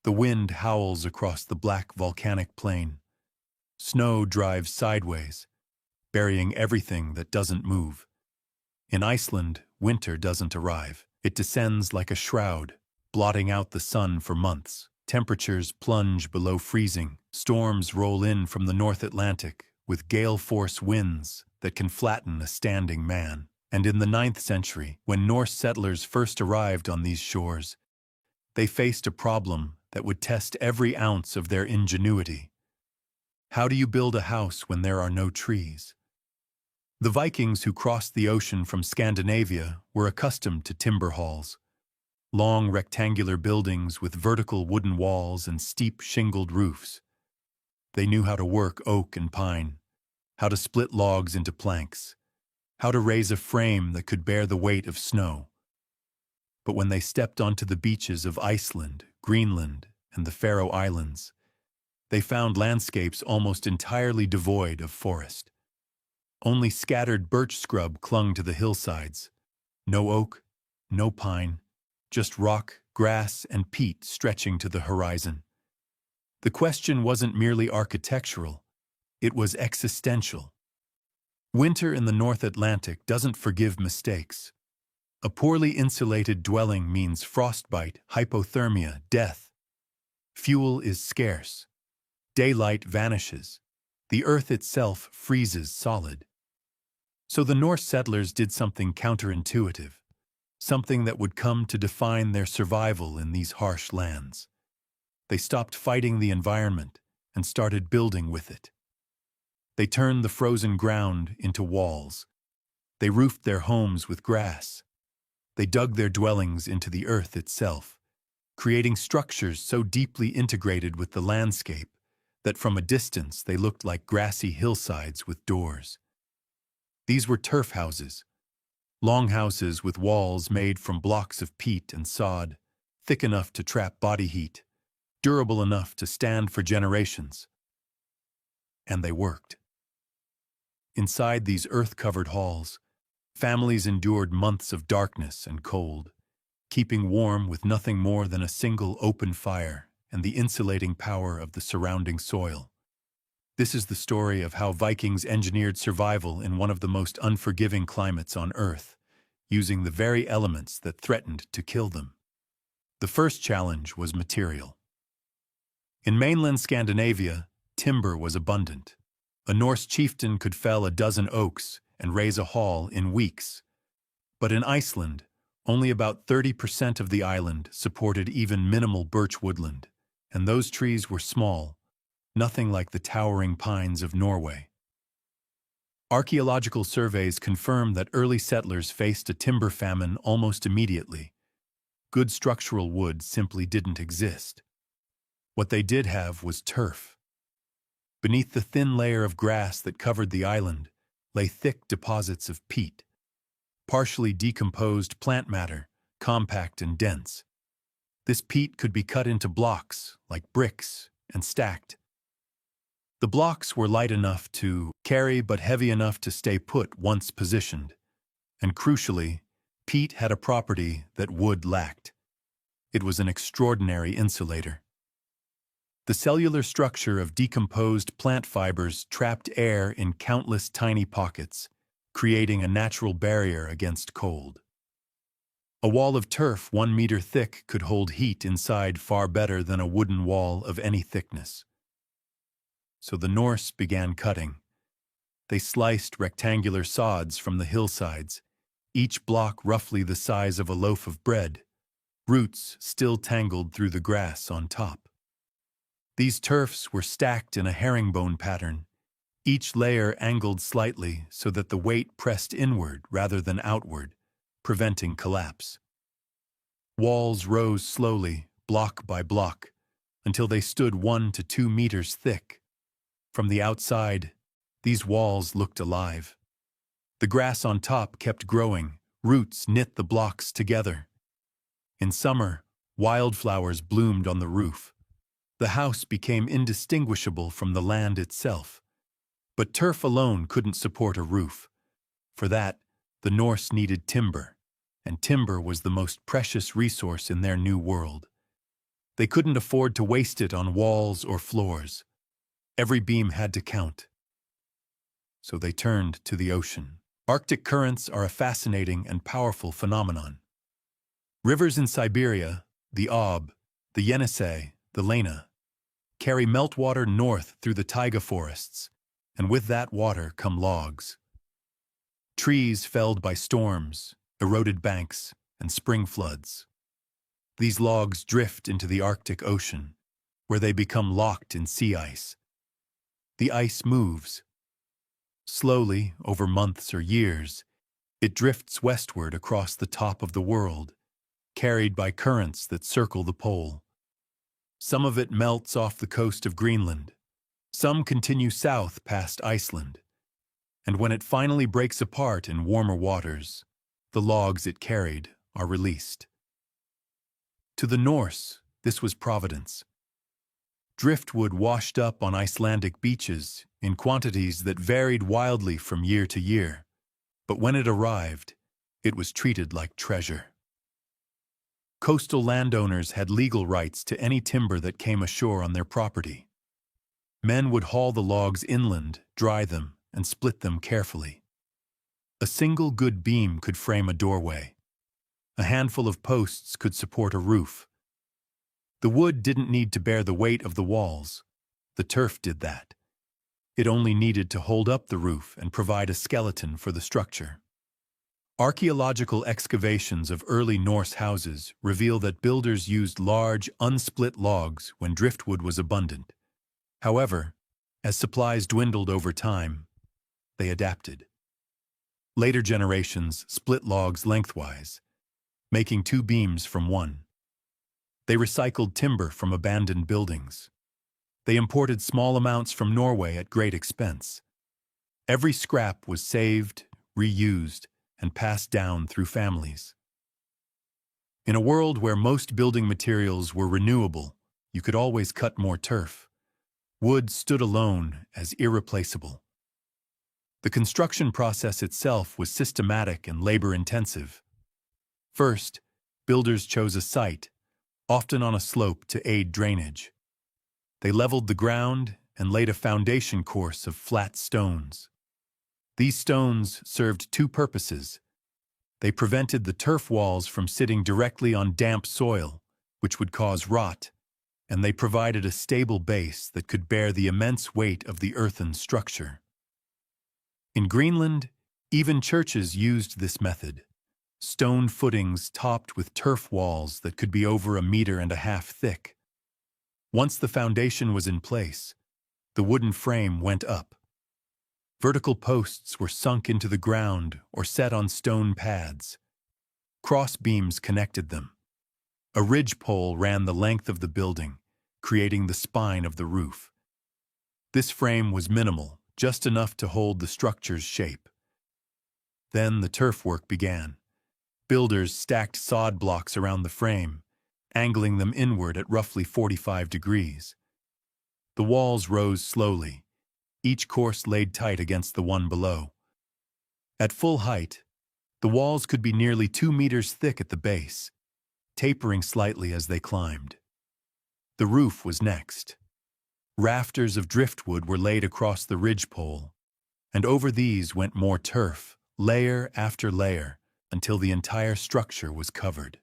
The wind howls across the black volcanic plain. Snow drives sideways, burying everything that doesn't move. In Iceland, winter doesn't arrive. It descends like a shroud, blotting out the sun for months. Temperatures plunge below freezing. Storms roll in from the North Atlantic with gale-force winds that can flatten a standing man. And in the 9th century, when Norse settlers first arrived on these shores, they faced a problem that would test every ounce of their ingenuity. How do you build a house when there are no trees? The Vikings who crossed the ocean from Scandinavia were accustomed to timber halls, long rectangular buildings with vertical wooden walls and steep shingled roofs. They knew how to work oak and pine, how to split logs into planks, how to raise a frame that could bear the weight of snow. But when they stepped onto the beaches of Iceland, Greenland, and the Faroe Islands, they found landscapes almost entirely devoid of forest. Only scattered birch scrub clung to the hillsides. No oak, no pine, just rock, grass, and peat stretching to the horizon. The question wasn't merely architectural, it was existential. Winter in the North Atlantic doesn't forgive mistakes. A poorly insulated dwelling means frostbite, hypothermia, death. Fuel is scarce. Daylight vanishes. The earth itself freezes solid. So the Norse settlers did something counterintuitive, something that would come to define their survival in these harsh lands. They stopped fighting the environment and started building with it. They turned the frozen ground into walls. They roofed their homes with grass. They dug their dwellings into the earth itself, creating structures so deeply integrated with the landscape that from a distance they looked like grassy hillsides with doors. These were turf houses, longhouses with walls made from blocks of peat and sod, thick enough to trap body heat, durable enough to stand for generations. And they worked. Inside these earth-covered halls, families endured months of darkness and cold, keeping warm with nothing more than a single open fire and the insulating power of the surrounding soil. This is the story of how Vikings engineered survival in one of the most unforgiving climates on Earth, using the very elements that threatened to kill them. The first challenge was material. In mainland Scandinavia, timber was abundant. A Norse chieftain could fell a dozen oaks and raise a hall in weeks. But in Iceland, only about 30% of the island supported even minimal birch woodland, and those trees were small, nothing like the towering pines of Norway. Archaeological surveys confirm that early settlers faced a timber famine almost immediately. Good structural wood simply didn't exist. What they did have was turf. Beneath the thin layer of grass that covered the island lay thick deposits of peat, partially decomposed plant matter, compact and dense. This peat could be cut into blocks, like bricks, and stacked. The blocks were light enough to carry but heavy enough to stay put once positioned. And crucially, peat had a property that wood lacked. It was an extraordinary insulator. The cellular structure of decomposed plant fibers trapped air in countless tiny pockets, creating a natural barrier against cold. A wall of turf 1 meter thick could hold heat inside far better than a wooden wall of any thickness. So the Norse began cutting. They sliced rectangular sods from the hillsides, each block roughly the size of a loaf of bread, roots still tangled through the grass on top. These turfs were stacked in a herringbone pattern, each layer angled slightly so that the weight pressed inward rather than outward, preventing collapse. Walls rose slowly, block by block, until they stood 1 to 2 meters thick. From the outside, these walls looked alive. The grass on top kept growing, roots knit the blocks together. In summer, wildflowers bloomed on the roof. The house became indistinguishable from the land itself. But turf alone couldn't support a roof. For that, the Norse needed timber, and timber was the most precious resource in their new world. They couldn't afford to waste it on walls or floors. Every beam had to count. So they turned to the ocean. Arctic currents are a fascinating and powerful phenomenon. Rivers in Siberia, the Ob, the Yenisei, the Lena, carry meltwater north through the taiga forests, and with that water come logs. Trees felled by storms, eroded banks, and spring floods. These logs drift into the Arctic Ocean, where they become locked in sea ice. The ice moves. Slowly, over months or years, it drifts westward across the top of the world, carried by currents that circle the pole. Some of it melts off the coast of Greenland. Some continue south past Iceland. And when it finally breaks apart in warmer waters, the logs it carried are released. To the Norse, this was providence. Driftwood washed up on Icelandic beaches in quantities that varied wildly from year to year, but when it arrived, it was treated like treasure. Coastal landowners had legal rights to any timber that came ashore on their property. Men would haul the logs inland, dry them, and split them carefully. A single good beam could frame a doorway. A handful of posts could support a roof. The wood didn't need to bear the weight of the walls. The turf did that. It only needed to hold up the roof and provide a skeleton for the structure. Archaeological excavations of early Norse houses reveal that builders used large, unsplit logs when driftwood was abundant. However, as supplies dwindled over time, they adapted. Later generations split logs lengthwise, making two beams from one. They recycled timber from abandoned buildings. They imported small amounts from Norway at great expense. Every scrap was saved, reused, and passed down through families. In a world where most building materials were renewable, you could always cut more turf. Wood stood alone as irreplaceable. The construction process itself was systematic and labor-intensive. First, builders chose a site, often on a slope to aid drainage. They leveled the ground and laid a foundation course of flat stones. These stones served two purposes. They prevented the turf walls from sitting directly on damp soil, which would cause rot, and they provided a stable base that could bear the immense weight of the earthen structure. In Greenland, even churches used this method. Stone footings topped with turf walls that could be over 1.5 meters thick. Once the foundation was in place, the wooden frame went up. Vertical posts were sunk into the ground or set on stone pads. Cross beams connected them. A ridge pole ran the length of the building, creating the spine of the roof. This frame was minimal, just enough to hold the structure's shape. Then the turf work began. Builders stacked sod blocks around the frame, angling them inward at roughly 45 degrees. The walls rose slowly, each course laid tight against the one below. At full height, the walls could be nearly 2 meters thick at the base, tapering slightly as they climbed. The roof was next. Rafters of driftwood were laid across the ridgepole, and over these went more turf, layer after layer, until the entire structure was covered.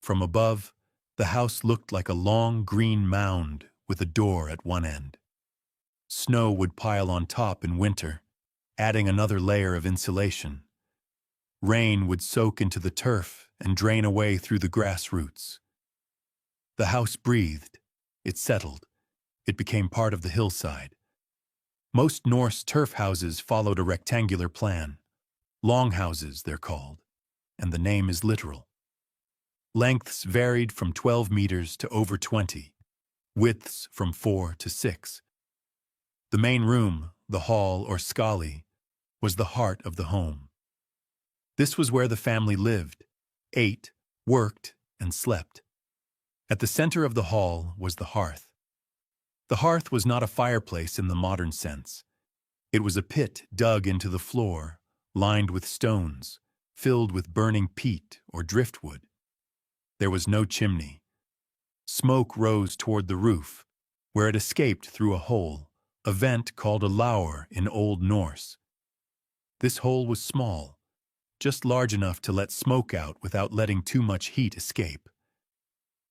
From above, the house looked like a long green mound with a door at one end. Snow would pile on top in winter, adding another layer of insulation. Rain would soak into the turf and drain away through the grass roots. The house breathed. It settled. It became part of the hillside. Most Norse turf houses followed a rectangular plan. Longhouses, they're called, and the name is literal. Lengths varied from 12 meters to over 20, widths from 4 to 6. The main room, the hall or skalli, was the heart of the home. This was where the family lived, ate, worked, and slept. At the center of the hall was the hearth. The hearth was not a fireplace in the modern sense. It was a pit dug into the floor, lined with stones, filled with burning peat or driftwood. There was no chimney. Smoke rose toward the roof, where it escaped through a hole, a vent called a lower in Old Norse. This hole was small, just large enough to let smoke out without letting too much heat escape.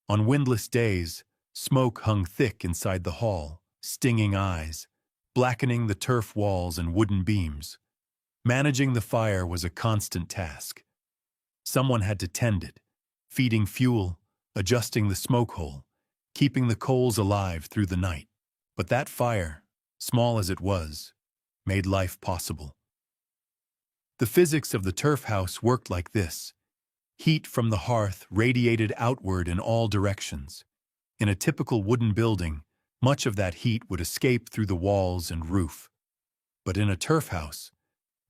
On windless days, smoke hung thick inside the hall, stinging eyes, blackening the turf walls and wooden beams. Managing the fire was a constant task. Someone had to tend it, feeding fuel, adjusting the smoke hole, keeping the coals alive through the night. But that fire, small as it was, made life possible. The physics of the turf house worked like this. Heat from the hearth radiated outward in all directions. In a typical wooden building, much of that heat would escape through the walls and roof. But in a turf house,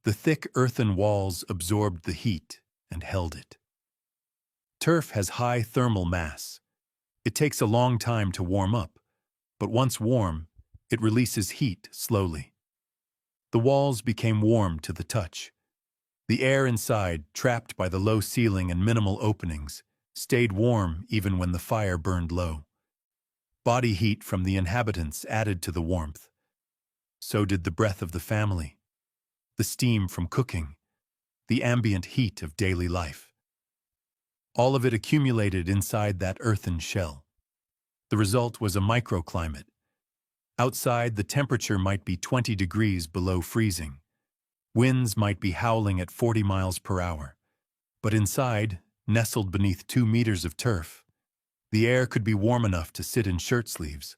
the thick earthen walls absorbed the heat and held it. Turf has high thermal mass. It takes a long time to warm up, but once warm, it releases heat slowly. The walls became warm to the touch. The air inside, trapped by the low ceiling and minimal openings, stayed warm even when the fire burned low. Body heat from the inhabitants added to the warmth. So did the breath of the family, the steam from cooking, the ambient heat of daily life. All of it accumulated inside that earthen shell. The result was a microclimate. Outside, the temperature might be 20 degrees below freezing. Winds might be howling at 40 miles per hour. But inside, nestled beneath 2 meters of turf, the air could be warm enough to sit in shirt sleeves.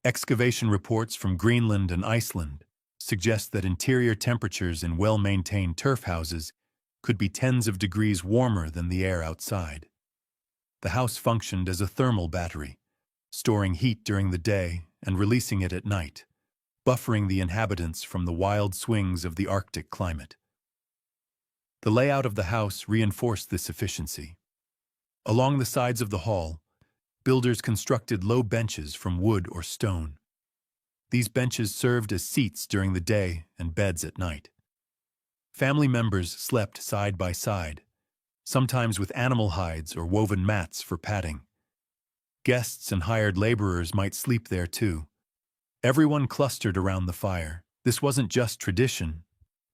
Excavation reports from Greenland and Iceland suggest that interior temperatures in well-maintained turf houses could be tens of degrees warmer than the air outside. The house functioned as a thermal battery, storing heat during the day and releasing it at night, buffering the inhabitants from the wild swings of the Arctic climate. The layout of the house reinforced this efficiency. Along the sides of the hall, builders constructed low benches from wood or stone. These benches served as seats during the day and beds at night. Family members slept side by side, sometimes with animal hides or woven mats for padding. Guests and hired laborers might sleep there too. Everyone clustered around the fire. This wasn't just tradition,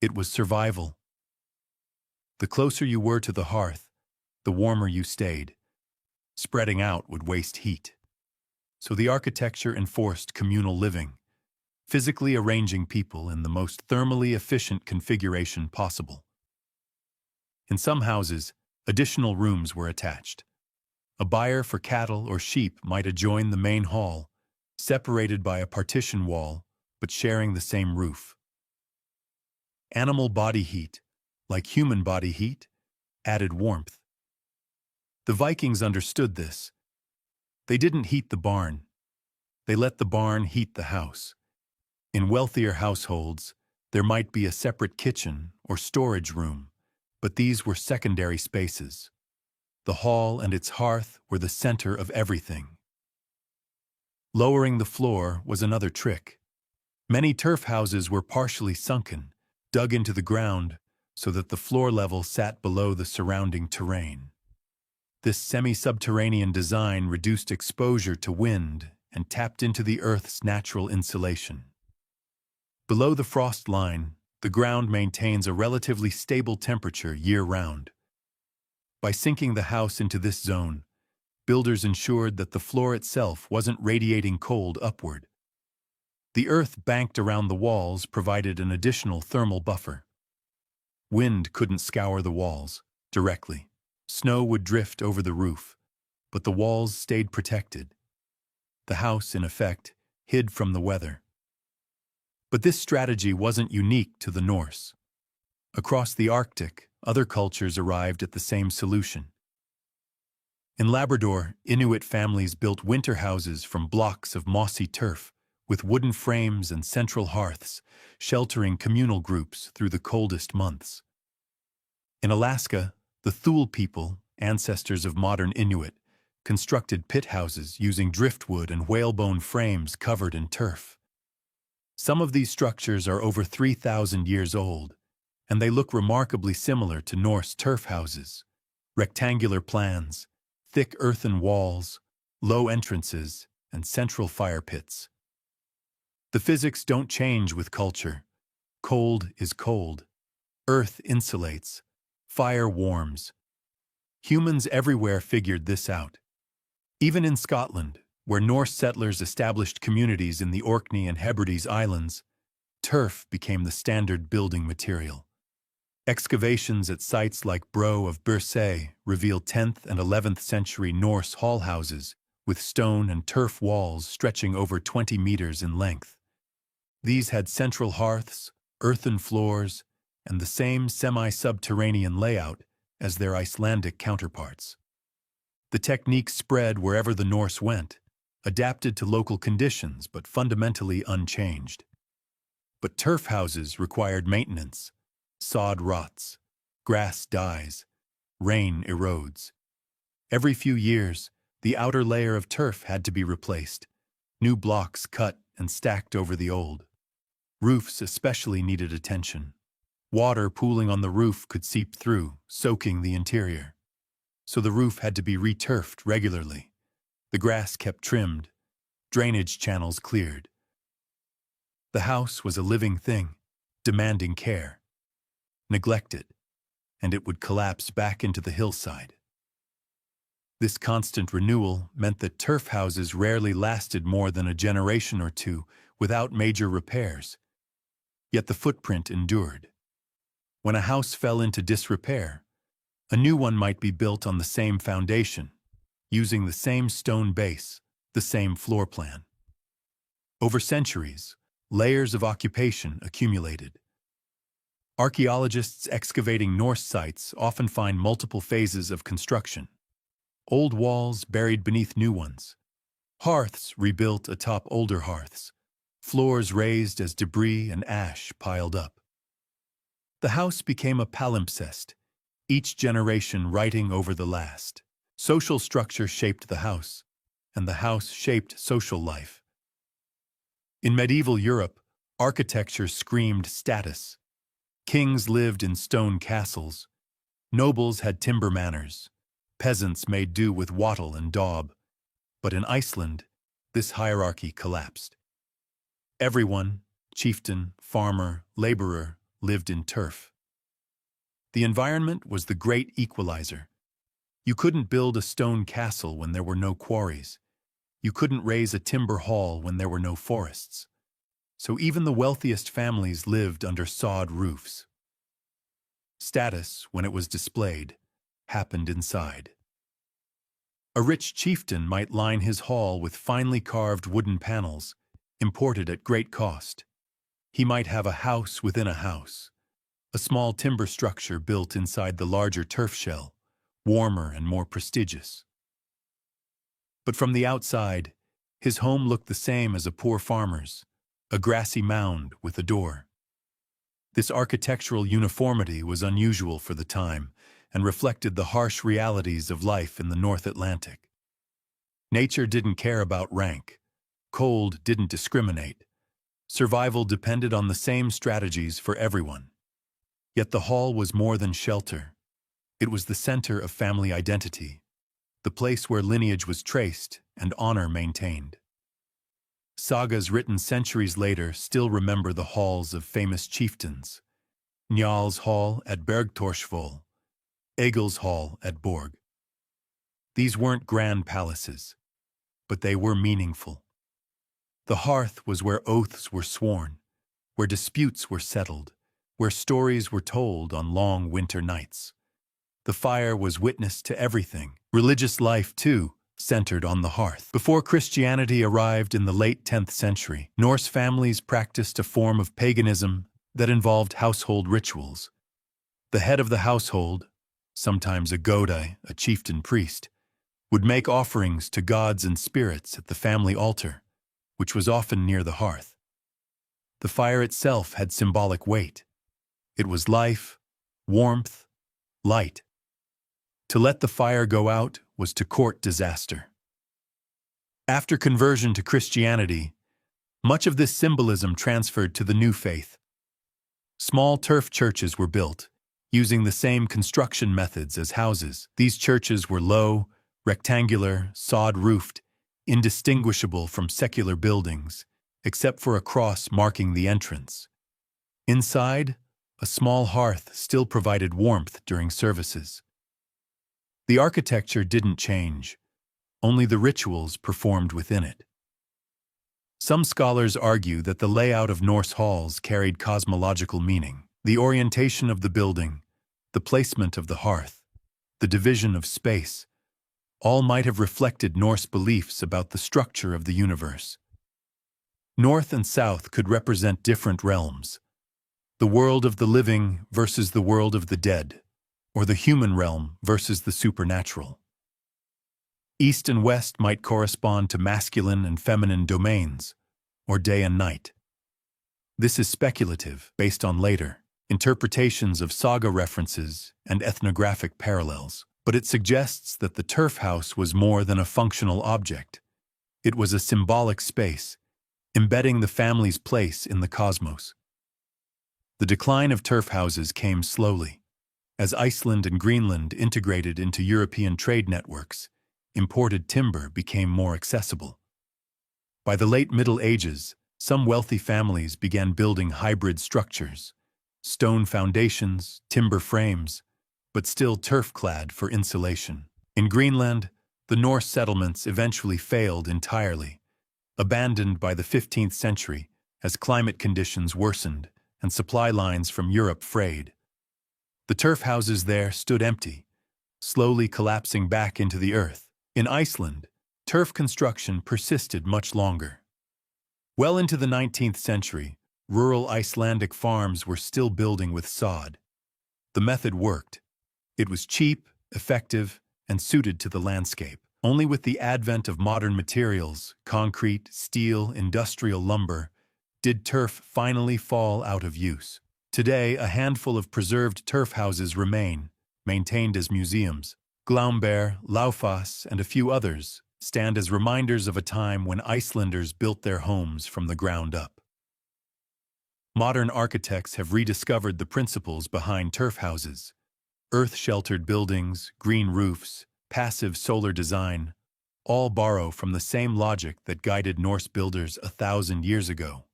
it was survival. The closer you were to the hearth, the warmer you stayed. Spreading out would waste heat. So the architecture enforced communal living, physically arranging people in the most thermally efficient configuration possible. In some houses, additional rooms were attached. A byre for cattle or sheep might adjoin the main hall, separated by a partition wall, but sharing the same roof. Animal body heat, like human body heat, added warmth. The Vikings understood this. They didn't heat the barn. They let the barn heat the house. In wealthier households, there might be a separate kitchen or storage room, but these were secondary spaces. The hall and its hearth were the center of everything. Lowering the floor was another trick. Many turf houses were partially sunken, dug into the ground, so that the floor level sat below the surrounding terrain. This semi-subterranean design reduced exposure to wind and tapped into the Earth's natural insulation. Below the frost line, the ground maintains a relatively stable temperature year-round. By sinking the house into this zone, builders ensured that the floor itself wasn't radiating cold upward. The earth banked around the walls provided an additional thermal buffer. Wind couldn't scour the walls directly. Snow would drift over the roof, but the walls stayed protected. The house, in effect, hid from the weather. But this strategy wasn't unique to the Norse. Across the Arctic, other cultures arrived at the same solution. In Labrador, Inuit families built winter houses from blocks of mossy turf, with wooden frames and central hearths, sheltering communal groups through the coldest months. In Alaska, the Thule people, ancestors of modern Inuit, constructed pit houses using driftwood and whalebone frames covered in turf. Some of these structures are over 3,000 years old, and they look remarkably similar to Norse turf houses. Rectangular plans, thick earthen walls, low entrances, and central fire pits. The physics don't change with culture. Cold is cold. Earth insulates. Fire warms. Humans everywhere figured this out. Even in Scotland, where Norse settlers established communities in the Orkney and Hebrides Islands, turf became the standard building material. Excavations at sites like Bro of Bersay reveal 10th and 11th century Norse hall houses with stone and turf walls stretching over 20 meters in length. These had central hearths, earthen floors, and the same semi-subterranean layout as their Icelandic counterparts. The technique spread wherever the Norse went, adapted to local conditions but fundamentally unchanged. But turf houses required maintenance. Sod rots, grass dies, rain erodes. Every few years, the outer layer of turf had to be replaced, new blocks cut and stacked over the old. Roofs especially needed attention. Water pooling on the roof could seep through, soaking the interior. So the roof had to be returfed regularly. The grass kept trimmed, drainage channels cleared. The house was a living thing, demanding care. Neglected, and it would collapse back into the hillside. This constant renewal meant that turf houses rarely lasted more than a generation or two without major repairs. Yet the footprint endured. When a house fell into disrepair, a new one might be built on the same foundation, using the same stone base, the same floor plan. Over centuries, layers of occupation accumulated. Archaeologists excavating Norse sites often find multiple phases of construction. Old walls buried beneath new ones. Hearths rebuilt atop older hearths. Floors raised as debris and ash piled up. The house became a palimpsest, each generation writing over the last. Social structure shaped the house, and the house shaped social life. In medieval Europe, architecture screamed status. Kings lived in stone castles. Nobles had timber manors. Peasants made do with wattle and daub. But in Iceland, this hierarchy collapsed. Everyone, chieftain, farmer, laborer, lived in turf. The environment was the great equalizer. You couldn't build a stone castle when there were no quarries. You couldn't raise a timber hall when there were no forests. So even the wealthiest families lived under sod roofs. Status, when it was displayed, happened inside. A rich chieftain might line his hall with finely carved wooden panels, imported at great cost. He might have a house within a house, a small timber structure built inside the larger turf shell, warmer and more prestigious. But from the outside, his home looked the same as a poor farmer's, a grassy mound with a door. This architectural uniformity was unusual for the time and reflected the harsh realities of life in the North Atlantic. Nature didn't care about rank. Cold didn't discriminate. Survival depended on the same strategies for everyone. Yet the hall was more than shelter. It was the center of family identity, the place where lineage was traced and honor maintained. Sagas written centuries later still remember the halls of famous chieftains. Njal's Hall at Bergtorsvoll, Egil's Hall at Borg. These weren't grand palaces, but they were meaningful. The hearth was where oaths were sworn, where disputes were settled, where stories were told on long winter nights. The fire was witness to everything. Religious life, too, centered on the hearth. Before Christianity arrived in the late 10th century, Norse families practiced a form of paganism that involved household rituals. The head of the household, sometimes a godai, a chieftain priest, would make offerings to gods and spirits at the family altar, which was often near the hearth. The fire itself had symbolic weight. It was life, warmth, light. To let the fire go out was to court disaster. After conversion to Christianity, much of this symbolism transferred to the new faith. Small turf churches were built, using the same construction methods as houses. These churches were low, rectangular, sod-roofed, indistinguishable from secular buildings, except for a cross marking the entrance. Inside, a small hearth still provided warmth during services. The architecture didn't change, only the rituals performed within it. Some scholars argue that the layout of Norse halls carried cosmological meaning. The orientation of the building, the placement of the hearth, the division of space, all might have reflected Norse beliefs about the structure of the universe. North and south could represent different realms, the world of the living versus the world of the dead, or the human realm versus the supernatural. East and west might correspond to masculine and feminine domains, or day and night. This is speculative, based on later interpretations of saga references and ethnographic parallels, but it suggests that the turf house was more than a functional object. It was a symbolic space, embedding the family's place in the cosmos. The decline of turf houses came slowly. As Iceland and Greenland integrated into European trade networks, imported timber became more accessible. By the late Middle Ages, some wealthy families began building hybrid structures, stone foundations, timber frames, but still turf-clad for insulation. In Greenland, the Norse settlements eventually failed entirely, abandoned by the 15th century as climate conditions worsened and supply lines from Europe frayed. The turf houses there stood empty, slowly collapsing back into the earth. In Iceland, turf construction persisted much longer. Well into the 19th century, rural Icelandic farms were still building with sod. The method worked. It was cheap, effective, and suited to the landscape. Only with the advent of modern materials, concrete, steel, industrial lumber, did turf finally fall out of use. Today, a handful of preserved turf houses remain, maintained as museums. Glaumberg, Laufás, and a few others stand as reminders of a time when Icelanders built their homes from the ground up. Modern architects have rediscovered the principles behind turf houses. Earth-sheltered buildings, green roofs, passive solar design, all borrow from the same logic that guided Norse builders 1,000 years ago.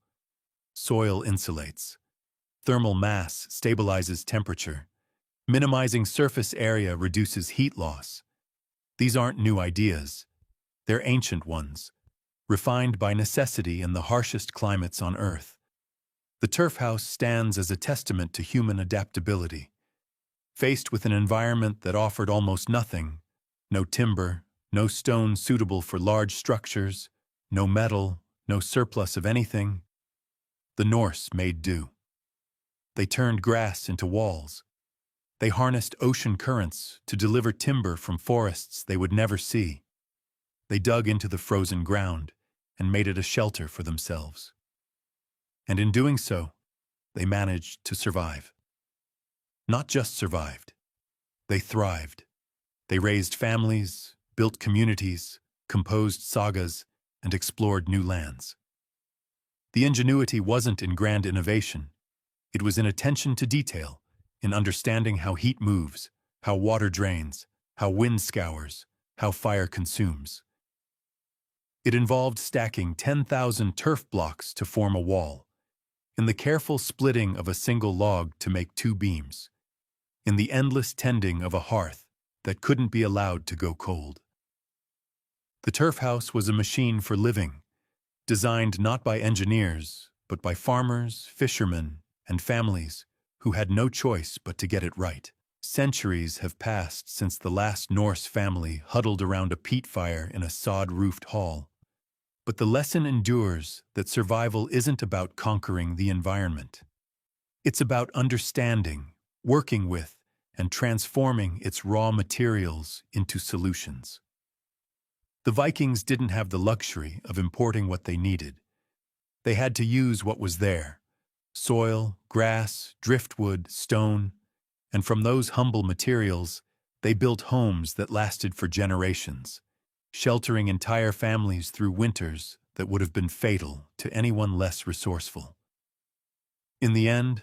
Soil insulates. Thermal mass stabilizes temperature. Minimizing surface area reduces heat loss. These aren't new ideas. They're ancient ones, refined by necessity in the harshest climates on Earth. The turf house stands as a testament to human adaptability. Faced with an environment that offered almost nothing, no timber, no stone suitable for large structures, no metal, no surplus of anything, the Norse made do. They turned grass into walls. They harnessed ocean currents to deliver timber from forests they would never see. They dug into the frozen ground and made it a shelter for themselves. And in doing so, they managed to survive. Not just survived, they thrived. They raised families, built communities, composed sagas, and explored new lands. The ingenuity wasn't in grand innovation. It was in attention to detail, in understanding how heat moves, how water drains, how wind scours, how fire consumes. It involved stacking 10,000 turf blocks to form a wall, in the careful splitting of a single log to make 2 beams, in the endless tending of a hearth that couldn't be allowed to go cold. The turf house was a machine for living, designed not by engineers, but by farmers, fishermen, and families who had no choice but to get it right. Centuries have passed since the last Norse family huddled around a peat fire in a sod-roofed hall. But the lesson endures that survival isn't about conquering the environment. It's about understanding, working with, and transforming its raw materials into solutions. The Vikings didn't have the luxury of importing what they needed. They had to use what was there: soil, grass, driftwood, stone, and from those humble materials, they built homes that lasted for generations, sheltering entire families through winters that would have been fatal to anyone less resourceful. In the end,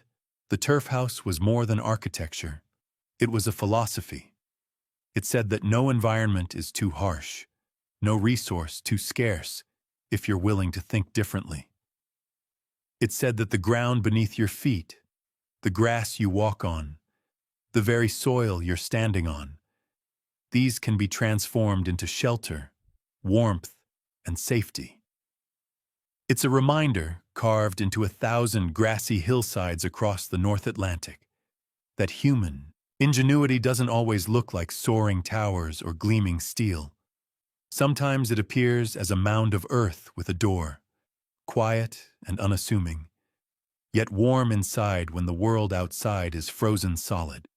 the turf house was more than architecture. It was a philosophy. It said that no environment is too harsh, no resource too scarce, if you're willing to think differently. It said that the ground beneath your feet, the grass you walk on, the very soil you're standing on, these can be transformed into shelter, warmth, and safety. It's a reminder, carved into 1,000 grassy hillsides across the North Atlantic, that human ingenuity doesn't always look like soaring towers or gleaming steel. Sometimes it appears as a mound of earth with a door, quiet and unassuming, yet warm inside when the world outside is frozen solid.